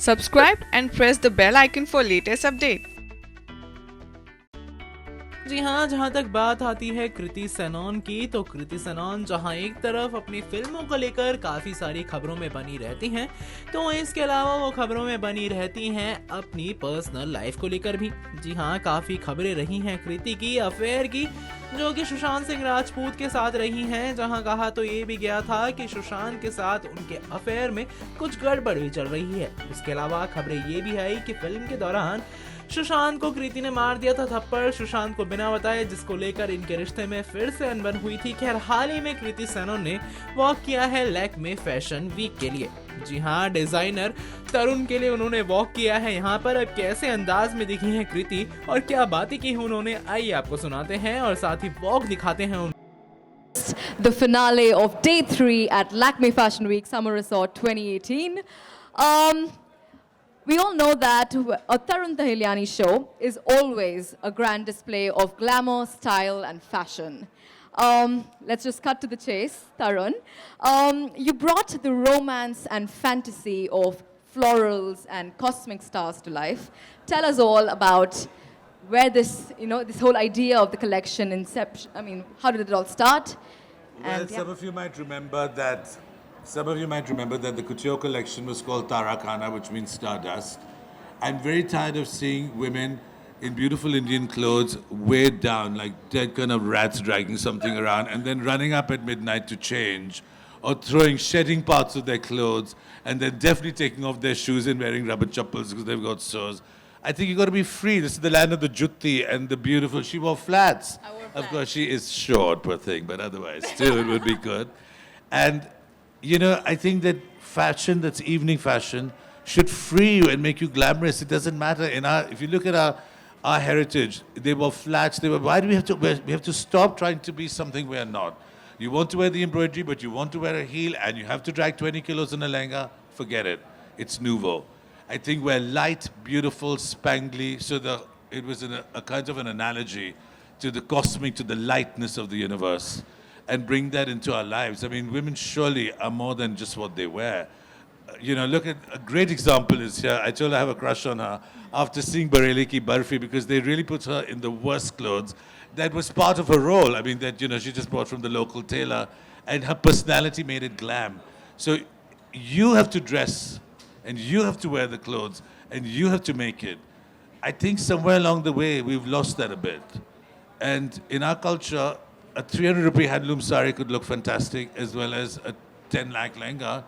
Subscribe and press the bell icon for latest update. जी हाँ, जहाँ तक बात आती है कृति सनोन की, तो कृति सनोन जहाँ एक तरफ अपनी फिल्मों को लेकर काफ़ी सारी खबरों में बनी रहती हैं, तो इसके अलावा वो खबरों में बनी रहती हैं अपनी पर्सनल लाइफ को लेकर भी। जी हाँ, काफ़ी खबरें रही हैं कृति की अफेयर की, जो कि सुशांत सिंह राजपूत के साथ रही हैं, जहाँ कहा तो ये भी गया था कि सुशांत के साथ उनके अफेयर में कुछ गड़बड़ भी चल रही है। इसके अलावा खबरें ये भी आई कि फिल्म के दौरान सुशांत को कृति ने मार दिया था थप्पड़, सुशांत को बिना बताए, जिसको लेकर इनके रिश्ते में फिर से अनबन हुई थी। खैर, हाल ही में कृति सनोन ने वॉक किया है लैक्मे फैशन वीक के लिए। जी हाँ, डिजाइनर तरुण के लिए उन्होंने वॉक किया है यहाँ पर। अब कैसे अंदाज में दिखी हैं कृति और क्या बातें की उन्होंने, आइए आपको सुनाते हैं और साथ ही वॉक दिखाते हैं। The finale of Day 3 at Lakme Fashion Week Summer Resort 2018. We all know that a Tarun Tahiliani show is always a grand display of glamour, style, and fashion. Let's just cut to the chase, Tarun. You brought the romance and fantasy of florals and cosmic stars to life. Tell us all about where this whole idea of the collection inception. I mean, how did it all start? Well, some of you might remember that the couture collection was called Tarakana, which means stardust. I'm very tired of seeing women in beautiful Indian clothes weighed down like dead kind of rats dragging something around and then running up at midnight to change, or shedding parts of their clothes and then definitely taking off their shoes and wearing rubber chappals because they've got sores. I think you got to be free. This is the land of the jutti and the beautiful. She wore flats. I wore flats. Of course, she is short, poor thing, but otherwise, still it would be good. And I think that fashion, that's evening fashion, should free you and make you glamorous. It doesn't matter. If you look at our heritage, they were flats. Why do we have to wear? We have to stop trying to be something we are not. You want to wear the embroidery, but you want to wear a heel, and you have to drag 20 kilos in a lehenga. Forget it. It's nouveau. I think we're light, beautiful, spangly. So it was a kind of an analogy to the cosmic, to the lightness of the universe, and bring that into our lives. I mean, women surely are more than just what they wear. Look at a great example is here. I told her I have a crush on her after seeing Bareli Ki Barfi, because they really put her in the worst clothes. That was part of her role. I mean, that, she just bought from the local tailor, and her personality made it glam. So you have to dress, and you have to wear the clothes, and you have to make it. I think somewhere along the way, we've lost that a bit. And in our culture, a 300 rupee handloom sari could look fantastic, as well as a 10 lakh lehenga.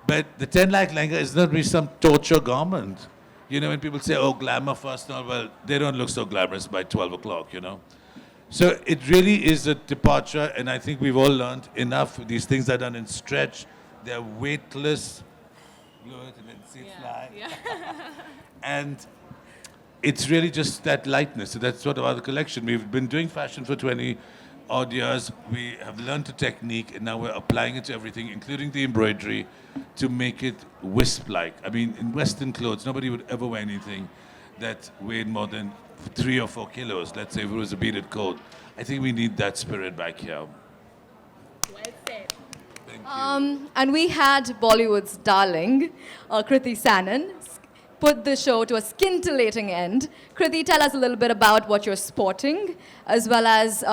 But the 10 lakh lehenga is not really some torture garment. When people say, oh, glamour first, no, well, they don't look so glamorous by 12 o'clock, So it really is a departure, and I think we've all learned enough. These things are done in stretch. They're weightless. Blow it and then see it fly. Yeah. And it's really just that lightness. So that's what about the collection. We've been doing fashion for 20 odd years. We have learned the technique, and now we're applying it to everything, including the embroidery, to make it wisp-like. I mean, in Western clothes, nobody would ever wear anything that weighed more than 3 or 4 kilos. Let's say if it was a beaded coat. I think we need that spirit back here. Well said. Thank you. And we had Bollywood's darling, Kriti Sanon, put the show to a scintillating end. Kriti, tell us a little bit about what you're sporting, as well as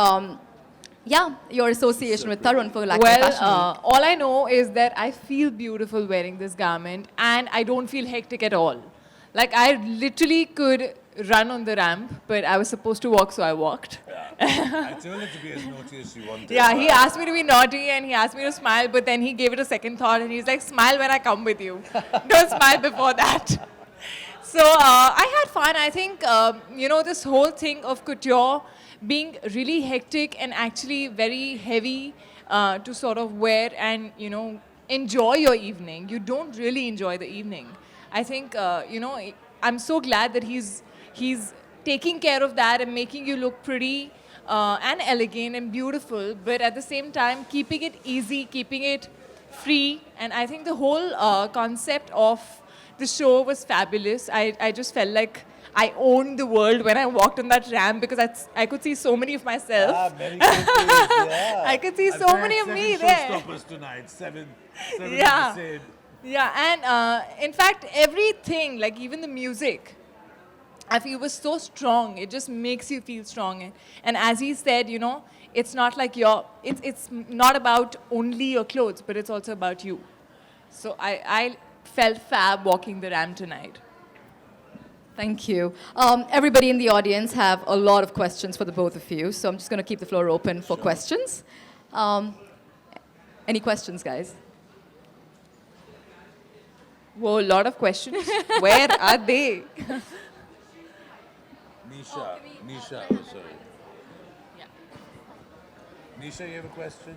your association with Tarun for Lakme Fashion Week. All I know is that I feel beautiful wearing this garment, and I don't feel hectic at all. Like, I literally could run on the ramp, but I was supposed to walk, so I walked. Yeah. I told her to be as naughty as she wanted. Yeah, he asked me to be naughty and he asked me to smile, but then he gave it a second thought and he's like, smile when I come with you. Don't smile before that. So I had fun. I think, this whole thing of couture being really hectic and actually very heavy to sort of wear and, enjoy your evening. You don't really enjoy the evening. I think, I'm so glad that he's taking care of that and making you look pretty and elegant and beautiful, but at the same time, keeping it easy, keeping it free. And I think the whole concept of the show was fabulous. I just felt like I owned the world when I walked on that ramp, because I could see so many of myself. Many yeah. I could see so many of me there. Showstoppers tonight. Seven Yeah. the same Yeah, and in fact, everything, like even the music, I feel was so strong. It just makes you feel strong. And as he said, you know, it's not like it's not about only your clothes, but it's also about you. So I felt fab walking the ramp tonight. Thank you. Everybody in the audience have a lot of questions for the both of you, so I'm just going to keep the floor open for questions. Any questions, guys? Whoa, a lot of questions. Where are they? Nisha, oh sorry. Nisha, you have a question?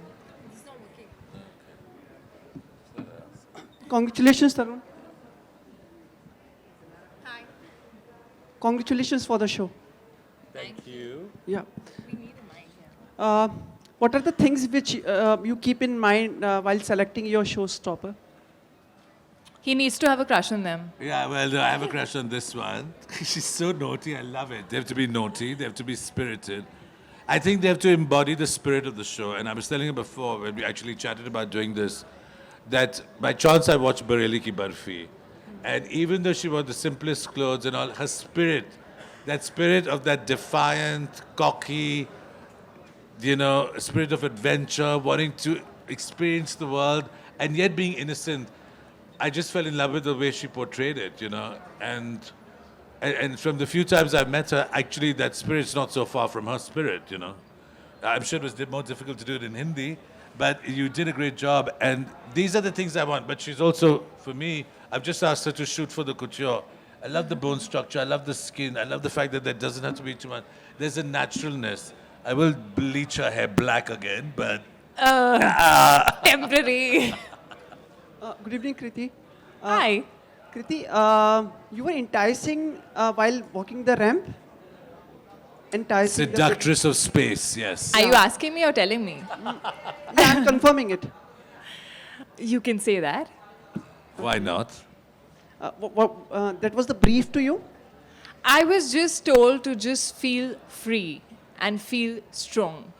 Congratulations, Tarun. Hi. Congratulations for the show. Thank you. Yeah. What are the things which you keep in mind while selecting your showstopper? He needs to have a crush on them. Yeah, well, no, I have a crush on this one. She's so naughty. I love it. They have to be naughty. They have to be spirited. I think they have to embody the spirit of the show. And I was telling her before, when we actually chatted about doing this, that by chance I watched Bareli Ki Barfi. And even though she wore the simplest clothes and all, her spirit, that spirit of that defiant, cocky, you know, spirit of adventure, wanting to experience the world, and yet being innocent, I just fell in love with the way she portrayed it, you know. And from the few times I've met her, actually that spirit's not so far from her spirit, you know. I'm sure it was more difficult to do it in Hindi, but you did a great job. And these are the things I want. But she's also, for me, I've just asked her to shoot for the couture. I love the bone structure. I love the skin. I love the fact that there doesn't have to be too much. There's a naturalness. I will bleach her hair black again, but Temporary. Good evening, Kriti. Hi. Kriti, you were enticing while walking the ramp? Enticing. seductress of space, yes. Are you asking me or telling me? Yeah, I'm confirming it. You can say that. Why not? That was the brief to you? I was just told to just feel free and feel strong.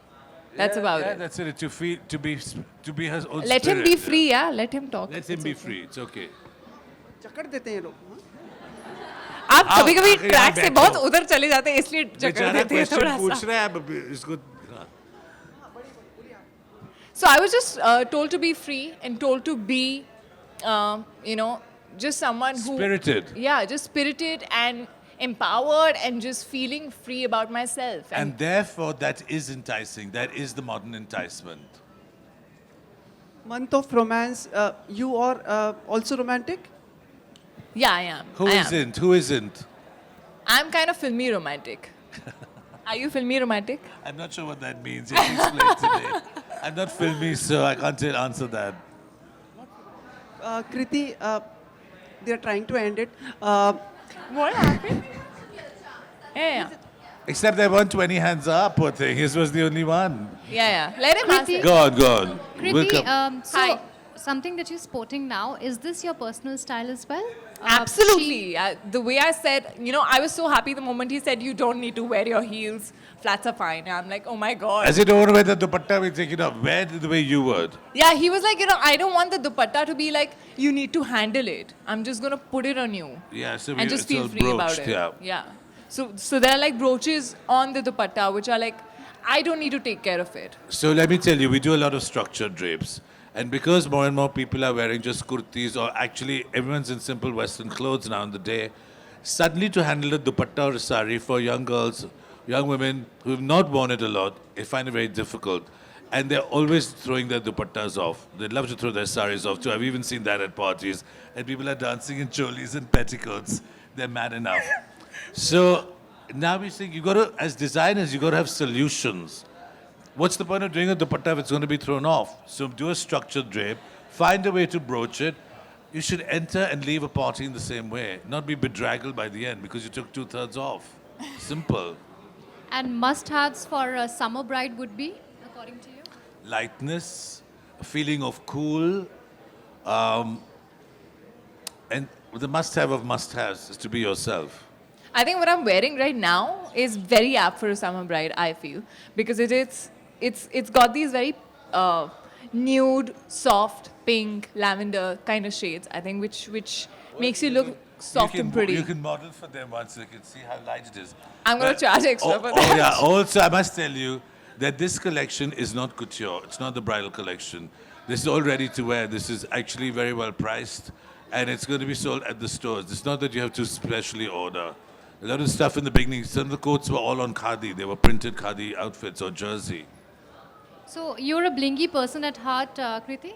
That's about it. That's it. To be her own Let him spirit, be yeah. free, yeah. Let him talk. Let him be free. It's okay. चकड़ देते हैं लोग हाँ? आप आओ, कभी-कभी आके track यहाँ से बैठो। बहुत उधर चले जाते हैं इसलिए चक्कर बेचारा देते हैं क्वेश्चन थोड़ा पूछ सा. रहा है अब इसको हाँ. So I was just told to be free and told to be, you know, just someone who Spirited. Yeah, just spirited and empowered and just feeling free about myself. And therefore, that is enticing. That is the modern enticement. Month of romance. You are also romantic? yeah, I am. Who I am. isn't? Who isn't? I'm kind of filmy romantic. Are you filmy romantic? I'm not sure what that means. You have to explain to me. I'm not filmy, so I can't answer that. Kriti, they are trying to end it. What happened? Yeah. Except there weren't 20 hands up, poor thing. His was the only one. Yeah. Let him answer. Go on, go on. We'll Kriti, come. so Hi. something that you're sporting now, is this your personal style as well? Absolutely. The way I said, you know, I was so happy the moment he said, you don't need to wear your heels. Flats are fine. And I'm like, oh my God. As you don't wear the dupatta, we think, you know, wear the way you would. Yeah, he was like, you know, I don't want the dupatta to be like, you need to handle it. I'm just going to put it on you. Yeah, so And just it's feel all free about broached, it. yeah. Yeah. So there are like brooches on the dupatta, which are like, I don't need to take care of it. So let me tell you, we do a lot of structured drapes. And because more and more people are wearing just kurtis, or actually everyone's in simple Western clothes now in the day, suddenly to handle a dupatta or a sari for young girls, young women who have not worn it a lot, they find it very difficult. And they're always throwing their dupattas off. They'd love to throw their saris off too. I've even seen that at parties. And people are dancing in cholis and petticoats. They're mad enough. So now we think, you got to, as designers, you got to have solutions. What's the point of doing a dupatta if it's going to be thrown off? So do a structured drape, find a way to brooch it. You should enter and leave a party in the same way, not be bedraggled by the end because you took 2/3 off. Simple. And must-haves for a summer bride would be, according to you? Lightness, a feeling of cool, and the must-have of must-haves is to be yourself. I think what I'm wearing right now is very apt for a summer bride, I feel. Because it's got these very, nude, soft, pink, lavender kind of shades. I think which makes you look soft and pretty. You can model for them once so you can see how light it is. I'm going to charge extra for that. Oh yeah. Also, I must tell you that this collection is not couture. It's not the bridal collection. This is all ready to wear. This is actually very well priced, and it's going to be sold at the stores. It's not that you have to specially order. A lot of stuff in the beginning, some of the coats were all on khadi. They were printed khadi outfits or jersey. So you're a blingy person at heart, Kriti?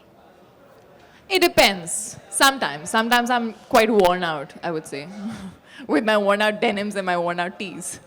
It depends. Sometimes. Sometimes I'm quite worn out, I would say, with my worn out denims and my worn out tees.